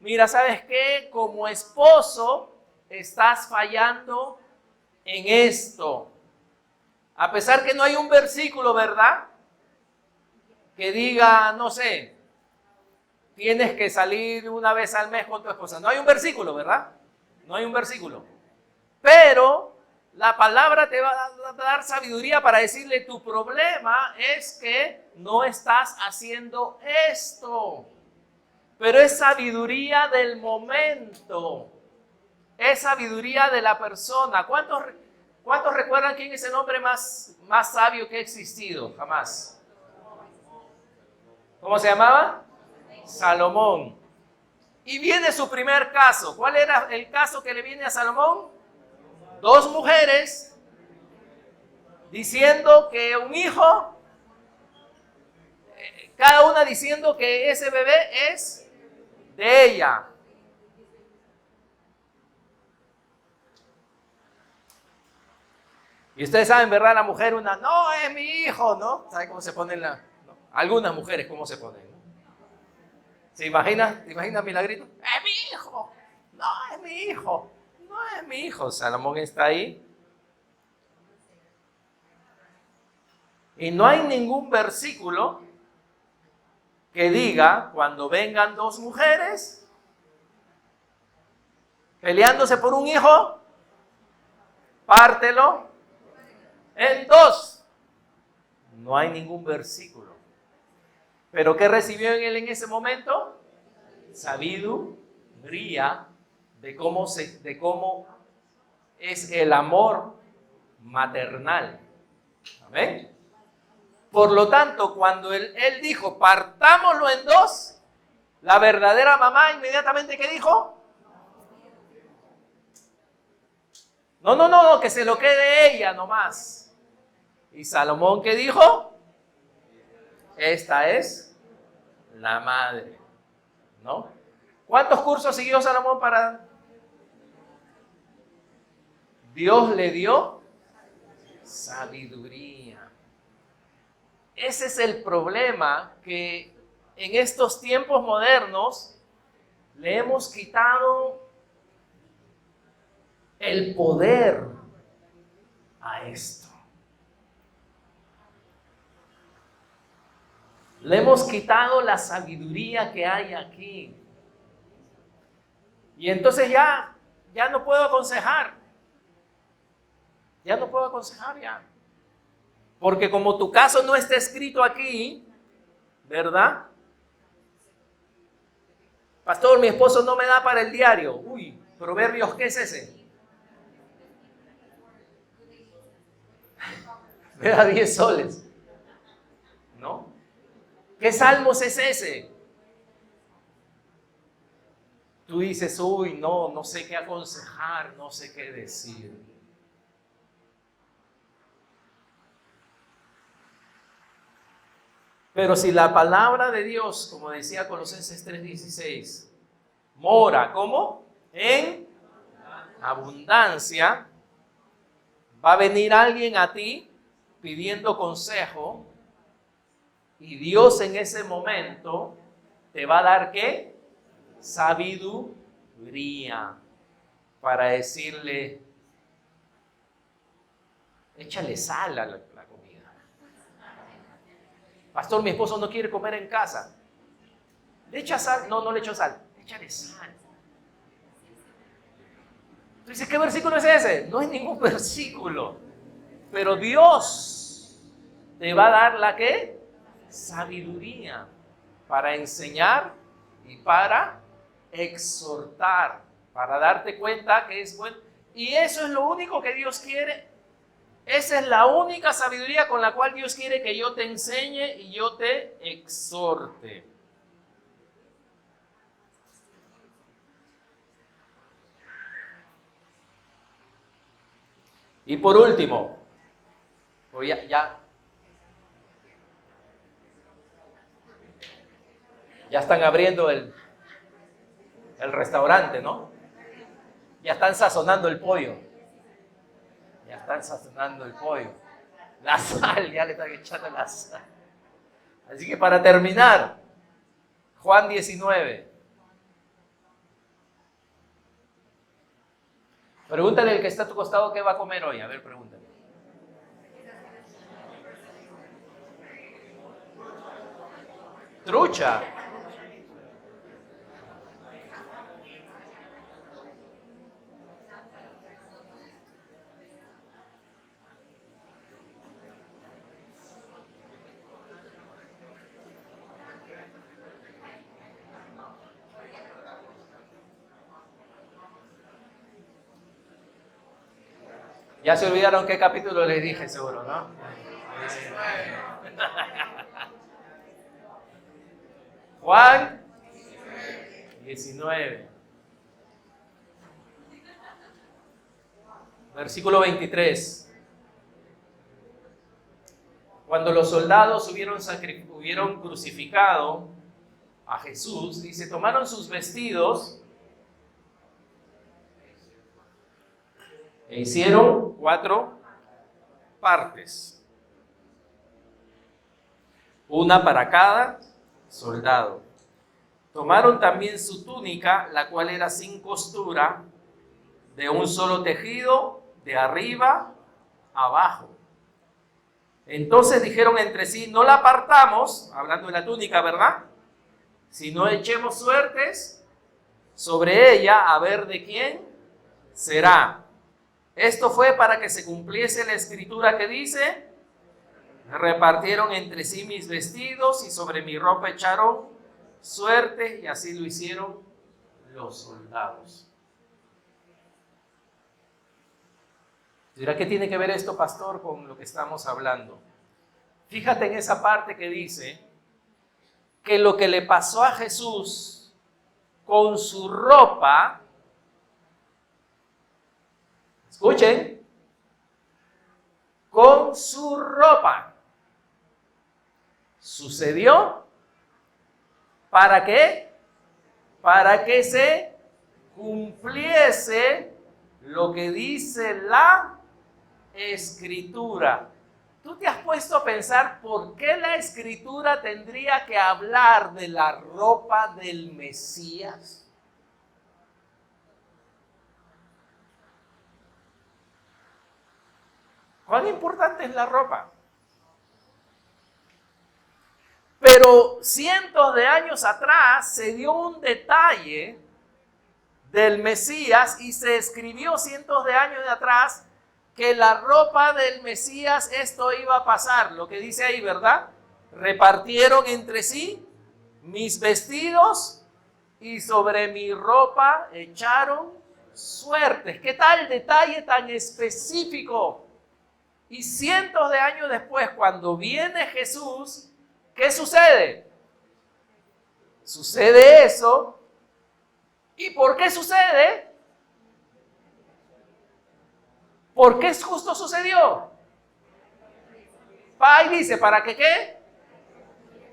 mira, ¿sabes qué? Como esposo estás fallando en esto. A pesar que no hay un versículo, ¿verdad? Que diga, no sé, tienes que salir una vez al mes con tu esposa. No hay un versículo, ¿verdad? No hay un versículo. Pero la palabra te va a dar sabiduría para decirle, tu problema es que no estás haciendo esto. pero es sabiduría del momento. Es sabiduría de la persona. ¿Cuántos recuerdan quién es el hombre más sabio que ha existido? Jamás. ¿Cómo se llamaba? Salomón. Y viene su primer caso. ¿Cuál era el caso que le viene a Salomón? Dos mujeres diciendo que un hijo, cada una diciendo que ese bebé es de ella. Y ustedes saben, ¿verdad? La mujer, no, es mi hijo, ¿no? ¿Saben cómo se ponen no? Algunas mujeres, ¿cómo se ponen? ¿No? ¿Se imagina? ¿Te imaginas, Milagrito? ¡Es mi hijo! No, es mi hijo. No es mi hijo. Salomón está ahí. Y no hay ningún versículo que diga, cuando vengan dos mujeres peleándose por un hijo, pártelo en dos. No hay ningún versículo. ¿Pero qué recibió él en ese momento? Sabiduría de cómo es el amor maternal. ¿Amén? Por lo tanto, cuando él dijo, partámoslo en dos, la verdadera mamá inmediatamente, ¿qué dijo? No, que se lo quede ella nomás. ¿Y Salomón qué dijo? Esta es la madre, ¿no? ¿Cuántos cursos siguió Salomón para...? Dios le dio sabiduría. Ese es el problema, que en estos tiempos modernos le hemos quitado el poder a esto. Le hemos quitado la sabiduría que hay aquí. Y entonces ya no puedo aconsejar. Ya no puedo aconsejar ya. Porque como tu caso no está escrito aquí, ¿verdad? Pastor, mi esposo no me da para el diario. Uy, Proverbios, ¿qué es ese? Me da 10 soles. ¿No? ¿Qué salmos es ese? Tú dices, uy, no sé qué aconsejar, no sé qué decir. Pero si la palabra de Dios, como decía Colosenses 3:16, mora, ¿cómo? En abundancia, va a venir alguien a ti pidiendo consejo y Dios en ese momento te va a dar, ¿qué? Sabiduría para decirle, échale sal a la comida. Pastor, mi esposo no quiere comer en casa. ¿Le echa sal? No le echo sal. Échale sal. Tú dices, ¿qué versículo es ese? No es ningún versículo. Pero Dios te va a dar la ¿qué? Sabiduría para enseñar y para exhortar, para darte cuenta que es bueno. Y eso es lo único que Dios quiere. Esa es la única sabiduría con la cual Dios quiere que yo te enseñe y yo te exhorte. Y por último, pues ya están abriendo el restaurante, ¿no? Ya están sazonando el pollo. Ya están sazonando el pollo. La sal, ya le están echando la sal. Así que para terminar, Juan 19. Pregúntale al que está a tu costado qué va a comer hoy. A ver, pregúntale. Trucha. Ya se olvidaron qué capítulo les dije, seguro, ¿no? Juan 19. Versículo 23. Cuando los soldados hubieron crucificado a Jesús, dice, tomaron sus vestidos e hicieron 4 partes, una para cada soldado. Tomaron también su túnica, la cual era sin costura, de un solo tejido, de arriba a abajo. Entonces dijeron entre sí, no la partamos, hablando de la túnica, ¿verdad? Sino echemos suertes sobre ella a ver de quién será. Esto fue para que se cumpliese la escritura que dice, repartieron entre sí mis vestidos y sobre mi ropa echaron suertes, y así lo hicieron los soldados. ¿Dirá qué tiene que ver esto, pastor, con lo que estamos hablando? Fíjate en esa parte que dice que lo que le pasó a Jesús con su ropa, escuchen, con su ropa, sucedió, ¿para qué? Para que se cumpliese lo que dice la Escritura. ¿Tú te has puesto a pensar por qué la Escritura tendría que hablar de la ropa del Mesías? ¿Cuán importante es la ropa? Pero cientos de años atrás se dio un detalle del Mesías y se escribió cientos de años de atrás que la ropa del Mesías, esto iba a pasar, lo que dice ahí, ¿verdad? Repartieron entre sí mis vestidos y sobre mi ropa echaron suertes. ¿Qué tal detalle tan específico? Y cientos de años después, cuando viene Jesús, ¿qué sucede? Sucede eso. ¿Y por qué sucede? ¿Por qué justo sucedió? Ahí dice, ¿para que qué?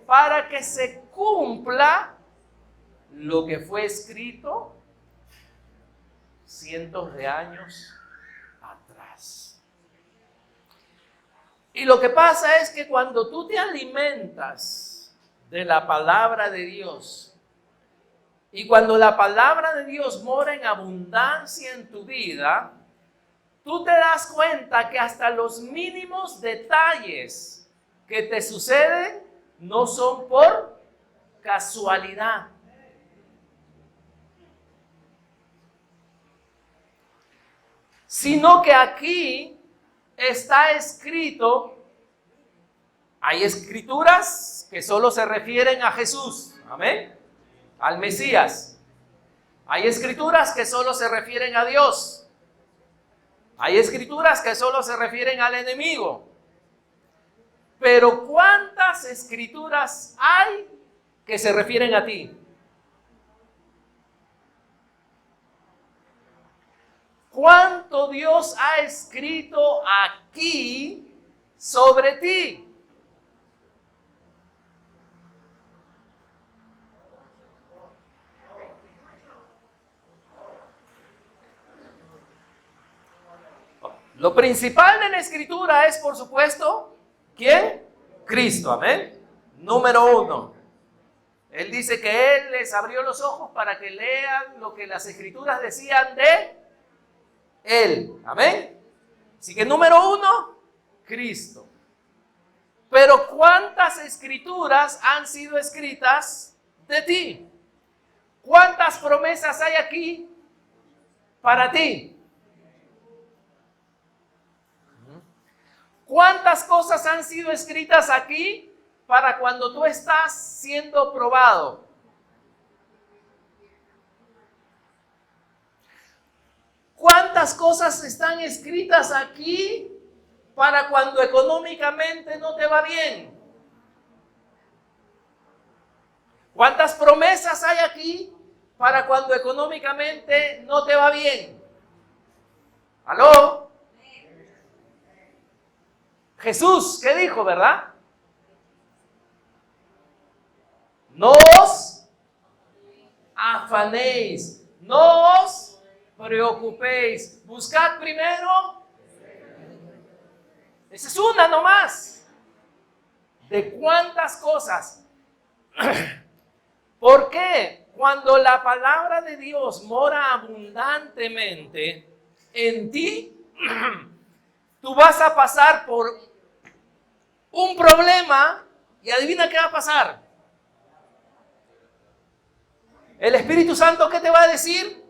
Para que se cumpla lo que fue escrito cientos de años atrás. Y lo que pasa es que cuando tú te alimentas de la palabra de Dios y cuando la palabra de Dios mora en abundancia en tu vida, tú te das cuenta que hasta los mínimos detalles que te suceden no son por casualidad. Sino que aquí está escrito, hay escrituras que solo se refieren a Jesús, amén, al Mesías. Hay escrituras que solo se refieren a Dios. Hay escrituras que solo se refieren al enemigo. Pero ¿cuántas escrituras hay que se refieren a ti? ¿Cuánto Dios ha escrito aquí sobre ti? Lo principal de la Escritura es, por supuesto, ¿quién? Cristo, amén. Número 1. Él dice que Él les abrió los ojos para que lean lo que las Escrituras decían de Él, amén. Así que número 1, Cristo. Pero ¿cuántas Escrituras han sido escritas de ti? ¿Cuántas promesas hay aquí para ti? ¿Cuántas cosas han sido escritas aquí para cuando tú estás siendo probado? ¿Cuántas ¿Cuántas cosas están escritas aquí para cuando económicamente no te va bien? ¿Cuántas promesas hay aquí para cuando económicamente no te va bien? ¿Aló? Jesús, ¿qué dijo, verdad? No os afanéis, no os preocupéis. Buscad primero. Esa es una nomás. ¿De cuántas cosas? ¿Por qué? Cuando la palabra de Dios mora abundantemente en ti, tú vas a pasar por un problema y adivina qué va a pasar. El Espíritu Santo, ¿qué te va a decir?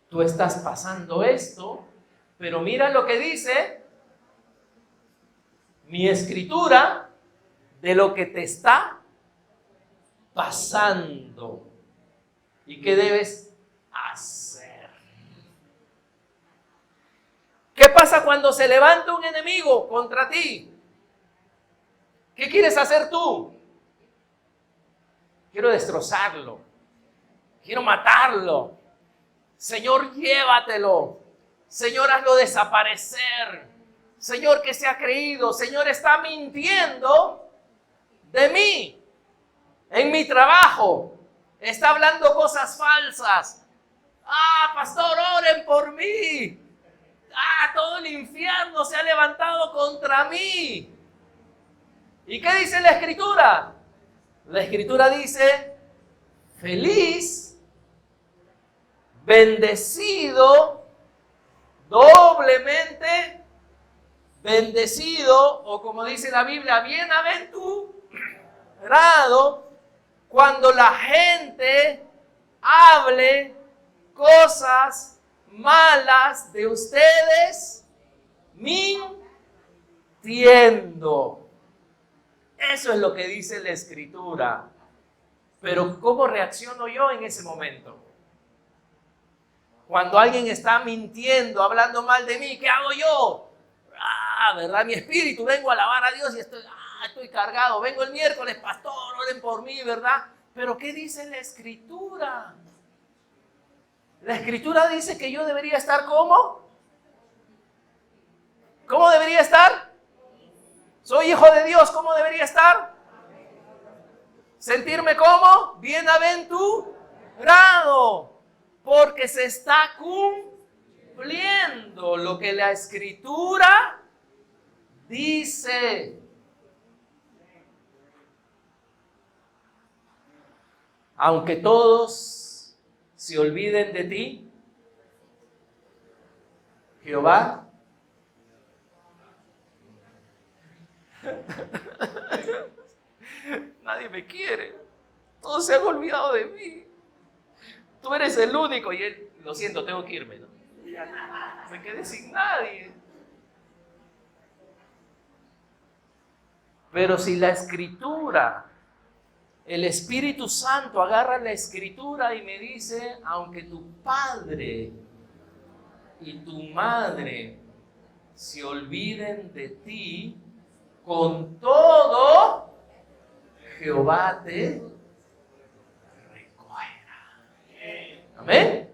Tú estás pasando esto, pero mira lo que dice mi escritura de lo que te está pasando y qué debes hacer. ¿Qué pasa cuando se levanta un enemigo contra ti? ¿Qué quieres hacer tú? Quiero destrozarlo. Quiero matarlo. Señor, llévatelo. Señor, hazlo desaparecer. Señor, que se ha creído. Señor, está mintiendo de mí. En mi trabajo. Está hablando cosas falsas. Pastor, oren por mí. Todo el infierno se ha levantado contra mí. ¿Y qué dice la Escritura? La Escritura dice, feliz, bendecido, doblemente bendecido, o como dice la Biblia, bienaventurado, cuando la gente hable cosas malas de ustedes, mintiendo. Eso es lo que dice la Escritura. Pero ¿cómo reacciono yo en ese momento? Cuando alguien está mintiendo, hablando mal de mí, ¿qué hago yo? ¿Verdad? Mi espíritu, vengo a alabar a Dios y estoy cargado. Vengo el miércoles, pastor, oren por mí, ¿verdad? Pero ¿qué dice la Escritura? La Escritura dice que yo debería estar ¿cómo? ¿Cómo debería estar? Soy hijo de Dios, ¿cómo debería estar? Sentirme como bienaventurado, porque se está cumpliendo lo que la Escritura dice. Aunque todos se olviden de ti, Jehová nadie me quiere, todos se han olvidado de mí, tú eres el único y él, lo siento, tengo que irme, ¿no? Me quedé sin nadie. Pero si la Escritura, el Espíritu Santo agarra la Escritura y me dice, aunque tu padre y tu madre se olviden de ti, con todo, Jehová te recogerá. Amén.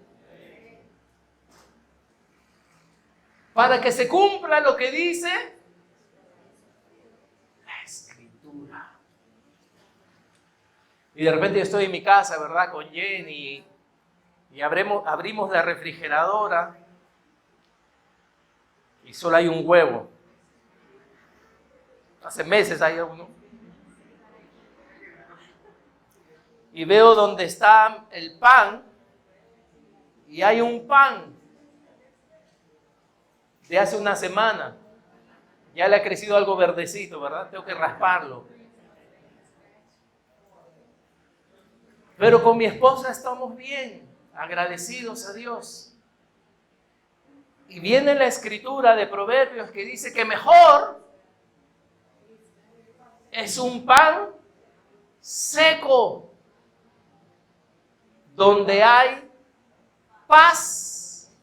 Para que se cumpla lo que dice la Escritura. Y de repente yo estoy en mi casa, ¿verdad? Con Jenny y abrimos la refrigeradora y solo hay un huevo. Hace meses hay uno. Y veo donde está el pan y hay un pan de hace una semana. Ya le ha crecido algo verdecito, ¿verdad? Tengo que rasparlo. Pero con mi esposa estamos bien, agradecidos a Dios. Y viene la Escritura de Proverbios que dice que mejor es un pan seco donde hay paz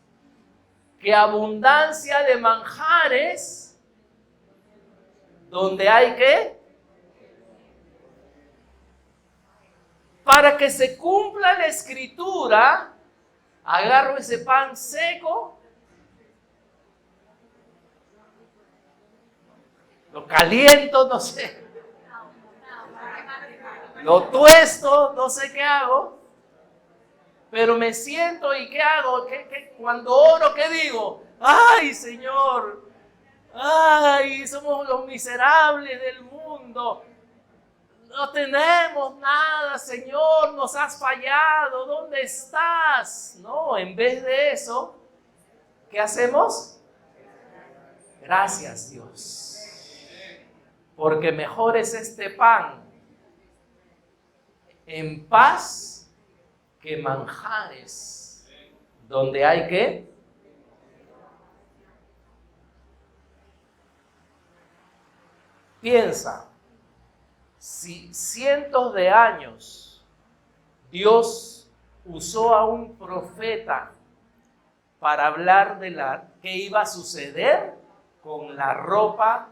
que abundancia de manjares, donde hay que, para que se cumpla la escritura, agarro ese pan seco, lo caliento, no sé, lo tuesto, no sé qué hago, pero me siento y ¿qué hago? Cuando oro, ¿qué digo? ¡Ay, Señor! ¡Ay, somos los miserables del mundo! No tenemos nada, Señor, nos has fallado, ¿dónde estás? No, en vez de eso, ¿qué hacemos? Gracias, Dios, porque mejor es este pan en paz que manjares, donde hay que. Piensa, si cientos de años Dios usó a un profeta para hablar de qué iba a suceder con la ropa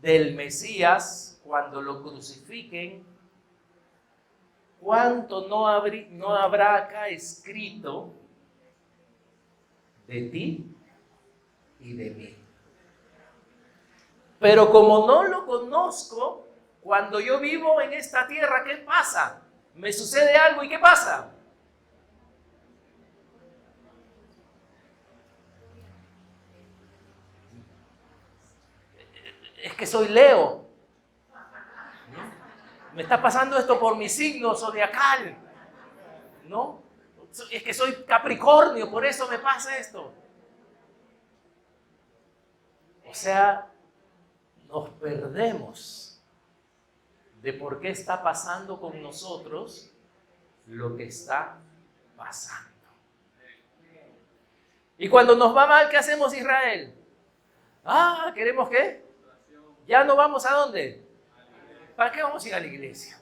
del Mesías cuando lo crucifiquen, ¿cuánto no habrá acá escrito de ti y de mí? Pero como no lo conozco, cuando yo vivo en esta tierra, ¿qué pasa? Me sucede algo y ¿qué pasa? Es que soy Leo. Me está pasando esto por mi signo zodiacal. ¿No? Es que soy Capricornio, por eso me pasa esto. O sea, nos perdemos de por qué está pasando con nosotros lo que está pasando. Y cuando nos va mal, ¿qué hacemos, Israel? ¿Queremos qué? ¿Ya no vamos a dónde? ¿Para qué vamos a ir a la iglesia?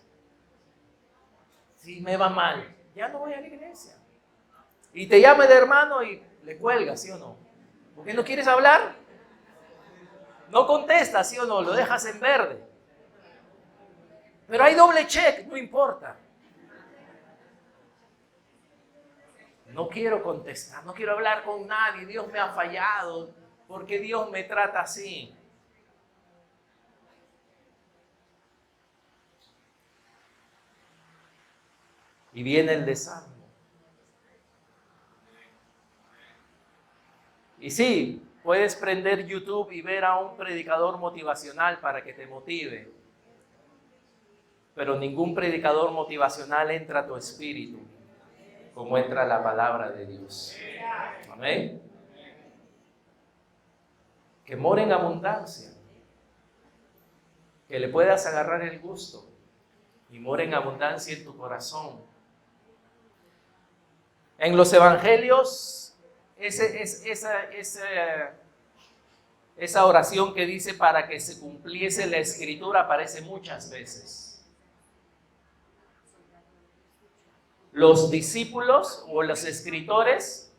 Si me va mal, ya no voy a la iglesia. Y te llama el hermano y le cuelga, ¿sí o no? ¿Por qué no quieres hablar? No contestas, ¿sí o no? Lo dejas en verde. Pero hay doble check, no importa. No quiero contestar, no quiero hablar con nadie. Dios me ha fallado. ¿Por qué Dios me trata así? Y viene el desánimo. Y sí, puedes prender YouTube y ver a un predicador motivacional para que te motive. Pero ningún predicador motivacional entra a tu espíritu como entra la palabra de Dios. Amén. Que more en abundancia. Que le puedas agarrar el gusto. Y more en abundancia en tu corazón. En los evangelios, esa oración que dice para que se cumpliese la escritura aparece muchas veces. Los discípulos o los escritores,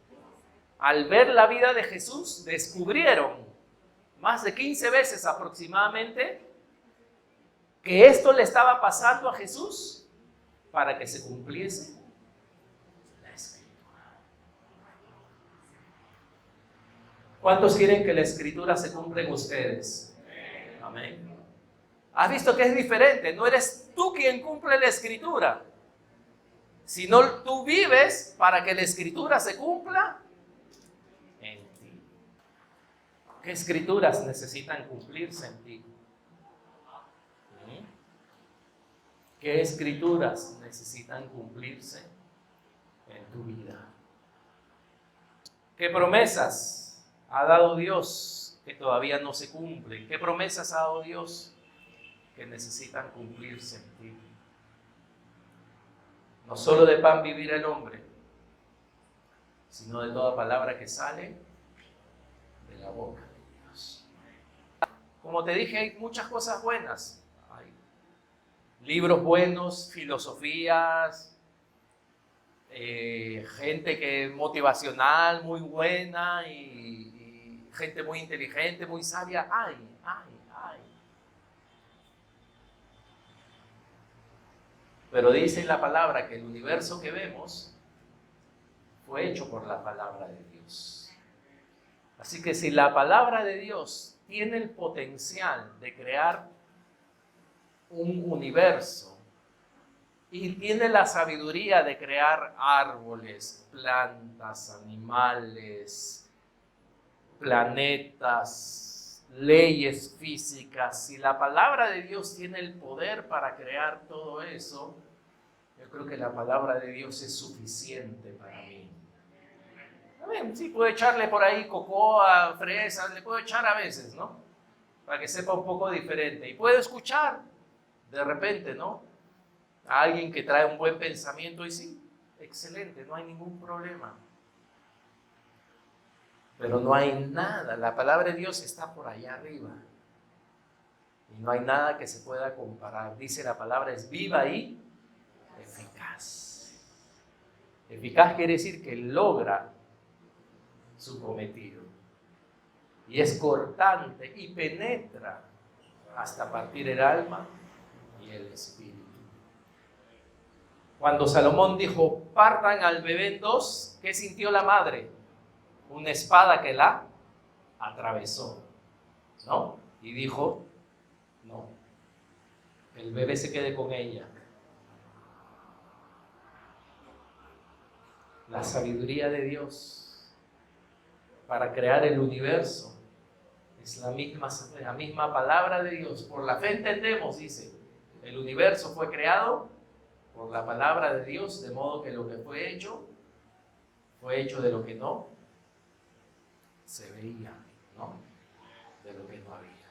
al ver la vida de Jesús, descubrieron más de 15 veces aproximadamente que esto le estaba pasando a Jesús para que se cumpliese la escritura. ¿Cuántos quieren que la escritura se cumpla en ustedes? Amén. ¿Has visto que es diferente? No eres tú quien cumple la escritura, sino tú vives para que la escritura se cumpla en ti. ¿Qué escrituras necesitan cumplirse en ti? ¿Qué escrituras necesitan cumplirse en tu vida? ¿Qué promesas ha dado Dios que todavía no se cumplen? ¿Qué promesas ha dado Dios que necesitan cumplirse en ti? No solo de pan vivirá el hombre, sino de toda palabra que sale de la boca de Dios. Como te dije, hay muchas cosas buenas. Hay libros buenos, filosofías, gente que motivacional, muy buena y gente muy inteligente, muy sabia. Ay. Pero dice la palabra que el universo que vemos fue hecho por la palabra de Dios. Así que si la palabra de Dios tiene el potencial de crear un universo y tiene la sabiduría de crear árboles, plantas, animales, planetas, leyes físicas, si la palabra de Dios tiene el poder para crear todo eso, yo creo que la palabra de Dios es suficiente para mí. Sí, puedo echarle por ahí cocoa, fresas, le puedo echar a veces, ¿no? Para que sepa un poco diferente. Y puedo escuchar de repente, ¿no? A alguien que trae un buen pensamiento y sí, excelente, no hay ningún problema. Pero no hay nada, la palabra de Dios está por allá arriba. Y no hay nada que se pueda comparar. Dice la palabra es viva y eficaz. Eficaz quiere decir que logra su cometido. Y es cortante y penetra hasta partir el alma y el espíritu. Cuando Salomón dijo, partan al bebé en dos, ¿qué sintió la madre? Una espada que la atravesó, ¿no? Y dijo, no, el bebé se quede con ella. La sabiduría de Dios para crear el universo es la misma palabra de Dios. Por la fe entendemos, dice, el universo fue creado por la palabra de Dios, de modo que lo que fue hecho de lo que no se veía, ¿no? De lo que no había.